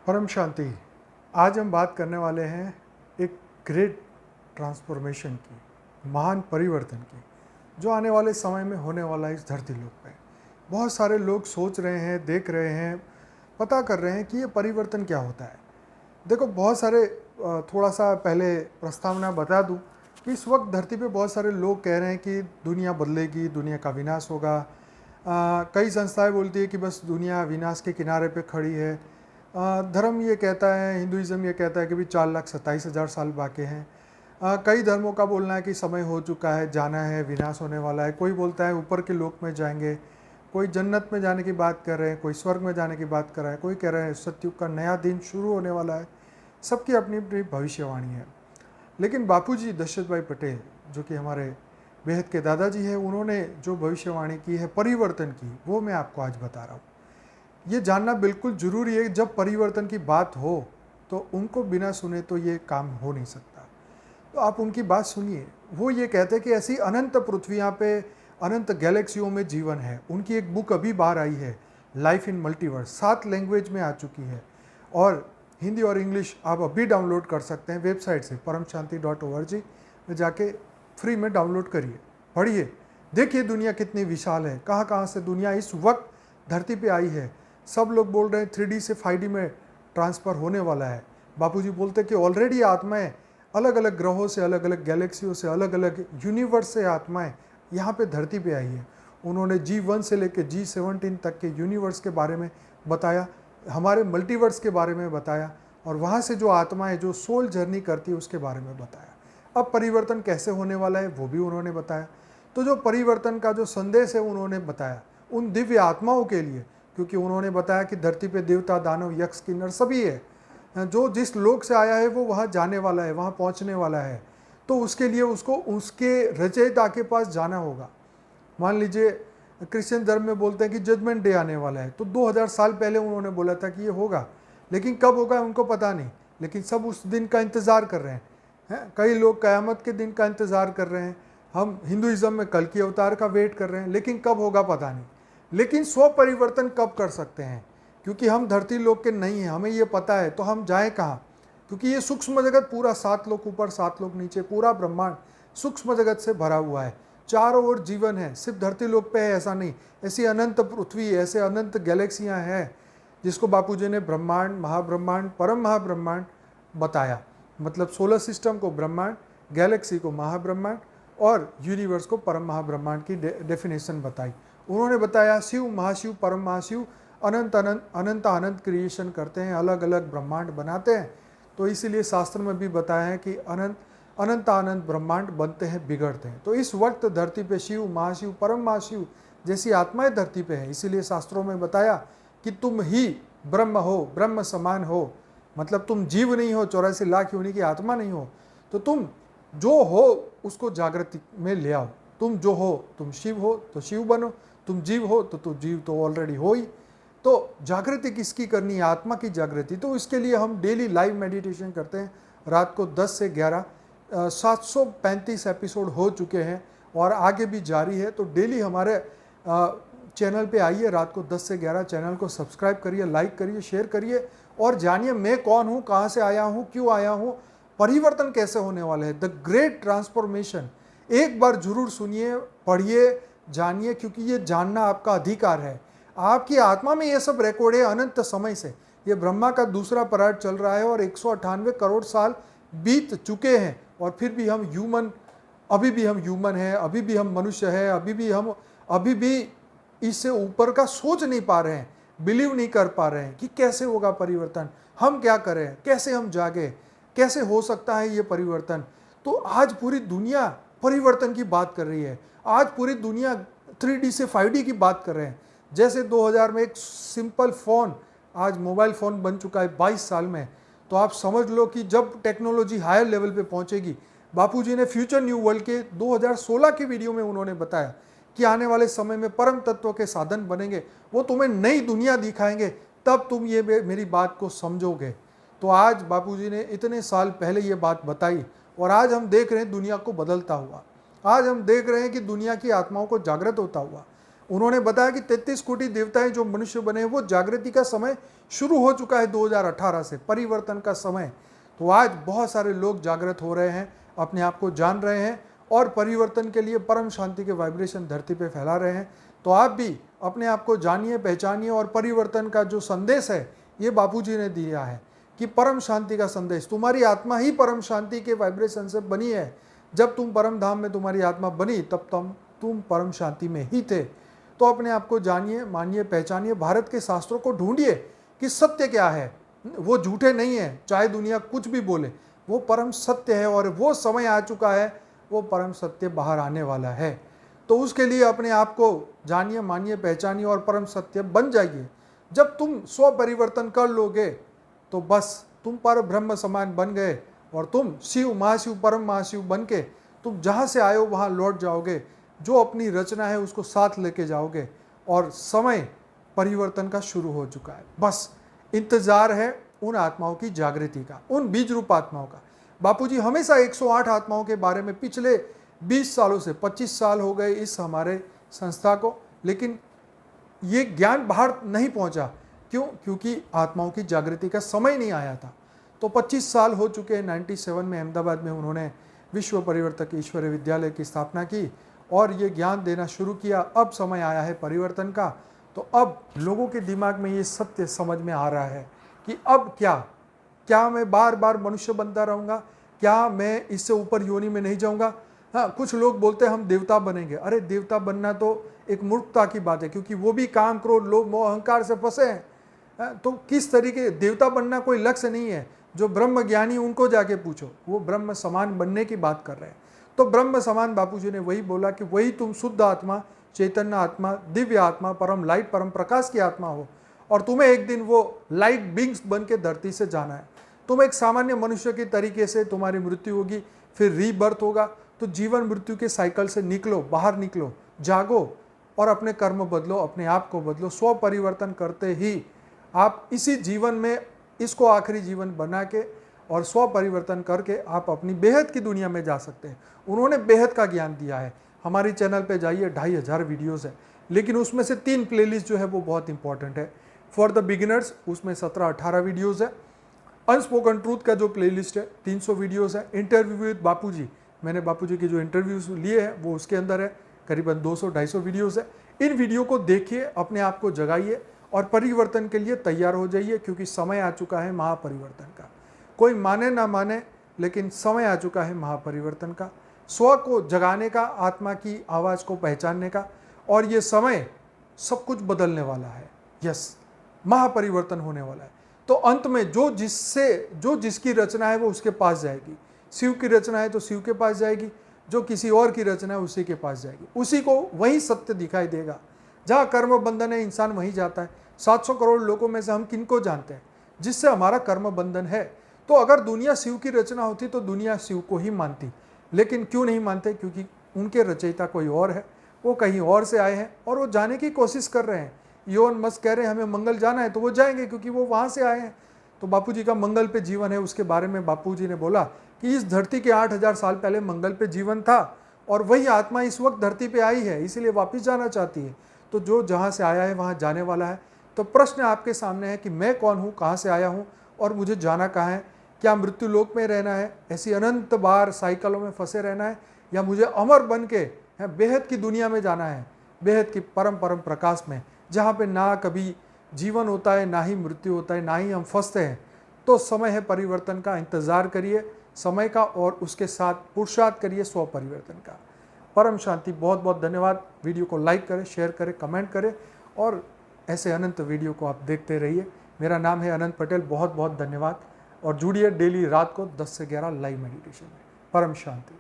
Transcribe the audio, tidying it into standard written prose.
परम शांति। आज हम बात करने वाले हैं एक ग्रेट ट्रांसफॉर्मेशन की, महान परिवर्तन की, जो आने वाले समय में होने वाला है इस धरती लोक पे। बहुत सारे लोग सोच रहे हैं, देख रहे हैं, पता कर रहे हैं कि ये परिवर्तन क्या होता है। देखो, बहुत सारे थोड़ा सा पहले प्रस्तावना बता दूं कि इस वक्त धरती पे बहुत सारे लोग कह रहे हैं कि दुनिया बदलेगी, दुनिया का विनाश होगा। कई संस्थाएं बोलती है कि बस दुनिया विनाश के किनारे पे खड़ी है। धर्म ये कहता है, हिंदुइज्म ये कहता है कि भी 4,27,000 साल बाकी हैं। कई धर्मों का बोलना है कि समय हो चुका है, जाना है, विनाश होने वाला है। कोई बोलता है ऊपर के लोक में जाएंगे, कोई जन्नत में जाने की बात कर रहे हैं, कोई स्वर्ग में जाने की बात कर रहा है, कोई कह रहे हैं सतयुग का नया दिन शुरू होने वाला है। सबकी अपनी अपनी भविष्यवाणी है। लेकिन बापूजी दशरथ भाई पटेल, जो कि हमारे बेहद के दादाजी हैं, उन्होंने जो भविष्यवाणी की है परिवर्तन की, वो मैं आपको आज बता रहा हूँ। ये जानना बिल्कुल ज़रूरी है। जब परिवर्तन की बात हो तो उनको बिना सुने तो ये काम हो नहीं सकता। तो आप उनकी बात सुनिए। वो ये कहते हैं कि ऐसी अनंत पृथ्वियाँ पे, अनंत गैलेक्सियों में जीवन है। उनकी एक बुक अभी बाहर आई है, लाइफ इन मल्टीवर्स, 7 लैंग्वेज में आ चुकी है और हिंदी और इंग्लिश आप अभी डाउनलोड कर सकते हैं वेबसाइट से paramshanti.org में जाके फ्री में डाउनलोड करिए, पढ़िए, देखिए दुनिया कितनी विशाल है, कहाँ कहाँ से दुनिया इस वक्त धरती पे आई है। सब लोग बोल रहे हैं 3D से 5D में ट्रांसफ़र होने वाला है। बापूजी बोलते कि ऑलरेडी आत्माएं अलग अलग ग्रहों से, अलग अलग गैलेक्सियों से, अलग अलग यूनिवर्स से आत्माएं यहाँ पे धरती पे आई है। उन्होंने G1 से लेकर G17 तक के यूनिवर्स के बारे में बताया, हमारे मल्टीवर्स के बारे में बताया, और वहाँ से जो आत्माएं जो सोल जर्नी करती है उसके बारे में बताया। अब परिवर्तन कैसे होने वाला है वो भी उन्होंने बताया। तो जो परिवर्तन का जो संदेश है उन्होंने बताया उन दिव्य आत्माओं के लिए, क्योंकि उन्होंने बताया कि धरती पे देवता, दानव, यक्ष, किन्नर सभी है। जो जिस लोक से आया है वो वहाँ जाने वाला है, वहाँ पहुँचने वाला है। तो उसके लिए उसको उसके रचयिता के पास जाना होगा। मान लीजिए क्रिश्चियन धर्म में बोलते हैं कि जजमेंट डे आने वाला है, तो 2000 साल पहले उन्होंने बोला था कि ये होगा, लेकिन कब होगा उनको पता नहीं। लेकिन सब उस दिन का इंतज़ार कर रहे हैं। कई लोग क़यामत के दिन का इंतज़ार कर रहे हैं। हम हिंदुइज्म में कल की अवतार का वेट कर रहे हैं, लेकिन कब होगा पता नहीं। लेकिन स्व परिवर्तन कब कर सकते हैं? क्योंकि हम धरती लोक के नहीं हैं, हमें ये पता है, तो हम जाएं कहाँ? क्योंकि ये सूक्ष्म जगत पूरा 7 लोक ऊपर 7 लोक नीचे, पूरा ब्रह्मांड सूक्ष्म जगत से भरा हुआ है। चारों ओर जीवन है, सिर्फ धरती लोक पे है ऐसा नहीं। ऐसी अनंत पृथ्वी, ऐसे अनंत गैलेक्सियाँ हैं जिसको बापूजी ने ब्रह्मांड, महाब्रह्मांड, परम महाब्रह्मांड बताया। मतलब सोलर सिस्टम को ब्रह्मांड, गैलेक्सी को महाब्रह्मांड और यूनिवर्स को परम महाब्रह्मांड की डेफिनेशन बताई। उन्होंने बताया शिव, महाशिव, परम महाशिव अनंत अनंत अनंत अनंत क्रिएशन करते हैं, अलग अलग ब्रह्मांड बनाते हैं। तो इसीलिए शास्त्र में भी बताया है कि अनंत अनंत अनंत ब्रह्मांड बनते हैं, बिगड़ते हैं। तो इस वक्त धरती पे शिव, महाशिव, परम महाशिव जैसी आत्माएं धरती पे है। इसीलिए शास्त्रों में बताया कि तुम ही ब्रह्म हो, ब्रह्म समान हो। मतलब तुम जीव नहीं हो, 84 लाख योनि की आत्मा नहीं हो, तो तुम जो हो उसको जागृति में ले आओ। तुम जो हो, तुम शिव हो तो शिव बनो, तुम जीव हो तो तुम जीव तो ऑलरेडी हो ही। तो जागृति किसकी करनी है? आत्मा की जागृति। तो इसके लिए हम डेली लाइव मेडिटेशन करते हैं रात को 10 से 11। 735 एपिसोड हो चुके हैं और आगे भी जारी है। तो डेली हमारे चैनल पे आइए, रात को 10 से 11 चैनल को सब्सक्राइब करिए, लाइक करिए, शेयर करिए और जानिए मैं कौन हूँ, कहाँ से आया हूँ, क्यों आया हूँ, परिवर्तन कैसे होने वाले हैं। द ग्रेट ट्रांसफॉर्मेशन एक बार जरूर सुनिए, पढ़िए, जानिए, क्योंकि ये जानना आपका अधिकार है। आपकी आत्मा में ये सब रिकॉर्ड है अनंत समय से। ये ब्रह्मा का दूसरा पराग चल रहा है और 198 करोड़ साल बीत चुके हैं और फिर भी हम ह्यूमन, अभी भी हम ह्यूमन हैं, अभी भी हम मनुष्य हैं, अभी भी इससे ऊपर का सोच नहीं पा रहे हैं, बिलीव नहीं कर पा रहे हैं कि कैसे होगा परिवर्तन, हम क्या करें, कैसे हम जागे, कैसे हो सकता है ये परिवर्तन। तो आज पूरी दुनिया परिवर्तन की बात कर रही है। आज पूरी दुनिया 3D से 5D की बात कर रहे हैं। जैसे 2000 में एक सिंपल फ़ोन आज मोबाइल फ़ोन बन चुका है 22 साल में। तो आप समझ लो कि जब टेक्नोलॉजी हायर लेवल पे पहुंचेगी। बापूजी ने फ्यूचर न्यू वर्ल्ड के 2016 की वीडियो में उन्होंने बताया कि आने वाले समय में परम तत्व के साधन बनेंगे, वो तुम्हें नई दुनिया दिखाएंगे, तब तुम ये मेरी बात को समझोगे। तो आज बापूजी ने इतने साल पहले ये बात बताई और आज हम देख रहे हैं दुनिया को बदलता हुआ। आज हम देख रहे हैं कि दुनिया की आत्माओं को जागृत होता हुआ। उन्होंने बताया कि 33 कोटि देवताएं जो मनुष्य बने हैं, वो जागृति का समय शुरू हो चुका है 2018 से, परिवर्तन का समय। तो आज बहुत सारे लोग जागृत हो रहे हैं, अपने आप को जान रहे हैं और परिवर्तन के लिए परम शांति के वाइब्रेशन धरती पे फैला रहे हैं। तो आप भी अपने आप को जानिए, पहचानिए और परिवर्तन का जो संदेश है ये बापूजी ने दिया है कि परम शांति का संदेश, तुम्हारी आत्मा ही परम शांति के वाइब्रेशन से बनी है। जब तुम परम धाम में तुम्हारी आत्मा बनी तब तुम परम शांति में ही थे। तो अपने आप को जानिए, मानिए, पहचानिए, भारत के शास्त्रों को ढूंढिए कि सत्य क्या है। वो झूठे नहीं है, चाहे दुनिया कुछ भी बोले, वो परम सत्य है और वो समय आ चुका है, वो परम सत्य बाहर आने वाला है। तो उसके लिए अपने आप को जानिए, मानिए, पहचानिए और परम सत्य बन जाइए। जब तुम स्व परिवर्तन कर लोगे तो बस तुम पर ब्रह्म समान बन गए और तुम शिव, महाशिव, परम महाशिव बन के तुम जहाँ से आए हो वहाँ लौट जाओगे। जो अपनी रचना है उसको साथ लेके जाओगे और समय परिवर्तन का शुरू हो चुका है। बस इंतजार है उन आत्माओं की जागृति का, उन बीज रूप आत्माओं का। बापूजी हमेशा 108 आत्माओं के बारे में पिछले 20 सालों से, 25 साल हो गए इस हमारे संस्था को, लेकिन ये ज्ञान बाहर नहीं पहुंचा। क्यों? क्योंकि आत्माओं की जागृति का समय नहीं आया था। तो 25 साल हो चुके हैं। 97 में अहमदाबाद में उन्होंने विश्व परिवर्तक ईश्वरीय विद्यालय की स्थापना की और ये ज्ञान देना शुरू किया। अब समय आया है परिवर्तन का। तो अब लोगों के दिमाग में ये सत्य समझ में आ रहा है कि अब क्या मैं बार बार मनुष्य बनता रहूँगा? क्या मैं इससे ऊपर योनि में नहीं जाऊँगा? हाँ, कुछ लोग बोलते हैं हम देवता बनेंगे। अरे देवता बनना तो एक मूर्खता की बात है, क्योंकि वो भी काम, क्रोध, लोभ, मोह, अहंकार से फंसे हैं। तो किस तरीके देवता बनना कोई लक्ष्य नहीं है। जो ब्रह्म ज्ञानी उनको जाके पूछो, वो ब्रह्म समान बनने की बात कर रहे हैं। तो ब्रह्म समान बापूजी ने वही बोला कि वही तुम शुद्ध आत्मा, चैतन्य आत्मा, दिव्य आत्मा, परम लाइट, परम प्रकाश की आत्मा हो और तुम्हें एक दिन वो लाइट बींग्स बन के धरती से जाना है। तुम एक सामान्य मनुष्य के तरीके से तुम्हारी मृत्यु होगी, फिर रीबर्थ होगा। तो जीवन मृत्यु के साइकिल से निकलो, बाहर निकलो, जागो और अपने कर्म बदलो, अपने आप को बदलो। स्व परिवर्तन करते ही आप इसी जीवन में इसको आखिरी जीवन बना के और स्व परिवर्तन करके आप अपनी बेहद की दुनिया में जा सकते हैं। उन्होंने बेहद का ज्ञान दिया है। हमारी चैनल पे जाइए, 2500 वीडियोस है, लेकिन उसमें से 3 प्लेलिस्ट जो है वो बहुत इंपॉर्टेंट है। फॉर द बिगिनर्स उसमें 17-18 वीडियोज़ है। अनस्पोकन ट्रूथ का जो प्लेलिस्ट है 300 वीडियोज़ है। इंटरव्यू विद बापूजी, मैंने बापूजी के जो इंटरव्यूज लिए हैं वो उसके अंदर है, करीबन 200-250 वीडियोज़ है। इन वीडियो को देखिए, अपने आप को जगाइए और परिवर्तन के लिए तैयार हो जाइए, क्योंकि समय आ चुका है महापरिवर्तन का। कोई माने ना माने, लेकिन समय आ चुका है महापरिवर्तन का, स्व को जगाने का, आत्मा की आवाज़ को पहचानने का। और ये समय सब कुछ बदलने वाला है। यस, महापरिवर्तन होने वाला है। तो अंत में जो जिसकी रचना है वो उसके पास जाएगी। शिव की रचना है तो शिव के पास जाएगी, जो किसी और की रचना है उसी के पास जाएगी। उसी को वही सत्य दिखाई देगा। जहाँ कर्म बंधन है इंसान वहीं जाता है। 700 करोड़ लोगों में से हम किनको जानते हैं जिससे हमारा कर्म बंधन है? तो अगर दुनिया शिव की रचना होती तो दुनिया शिव को ही मानती, लेकिन क्यों नहीं मानते? क्योंकि उनके रचयिता कोई और है, वो कहीं और से आए हैं और वो जाने की कोशिश कर रहे हैं। इलोन मस्क कह रहे हैं हमें मंगल जाना है, तो वो जाएंगे क्योंकि वो वहाँ से आए हैं। तो बापूजी का मंगल पे जीवन है, उसके बारे में बापूजी ने बोला कि इस धरती के 8000 साल पहले मंगल पे जीवन था और वही आत्मा इस वक्त धरती पे आई है, इसीलिए वापस जाना चाहती है। तो जो जहाँ से आया है वहाँ जाने वाला है। तो प्रश्न आपके सामने है कि मैं कौन हूँ, कहाँ से आया हूँ और मुझे जाना कहाँ है? क्या मृत्यु लोक में रहना है, ऐसी अनंत बार साइकिलों में फंसे रहना है, या मुझे अमर बन के बेहद की दुनिया में जाना है, बेहद की परम प्रकाश में, जहाँ पे ना कभी जीवन होता है, ना ही मृत्यु होता है, ना ही हम फंसते हैं। तो समय है परिवर्तन का, इंतज़ार करिए समय का और उसके साथ पुरुषार्थ करिए स्व परिवर्तन का। परम शांति। बहुत बहुत धन्यवाद। वीडियो को लाइक करें, शेयर करें, कमेंट करें और ऐसे अनंत वीडियो को आप देखते रहिए। मेरा नाम है अनंत पटेल। बहुत बहुत धन्यवाद और जुड़िए डेली रात को 10 से 11 लाइव मेडिटेशन में। परम शांति।